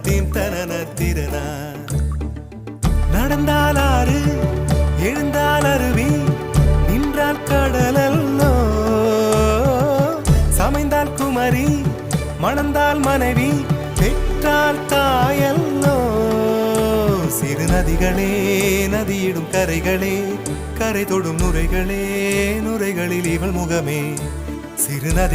Theme தனன திறனா. நடந்தால் ஆறு எழுந்தால் அருவி நின்றால் கடலல்லோ, சமைந்தால் குமரி மணந்தால் மனைவி பெற்றால் தாயல்லோ. சிறு நதிகளே நதியிடும் கரைகளே கரை தொடும் நுரைகளே நுரைகளில் இவள் முகமே. சிறு நதி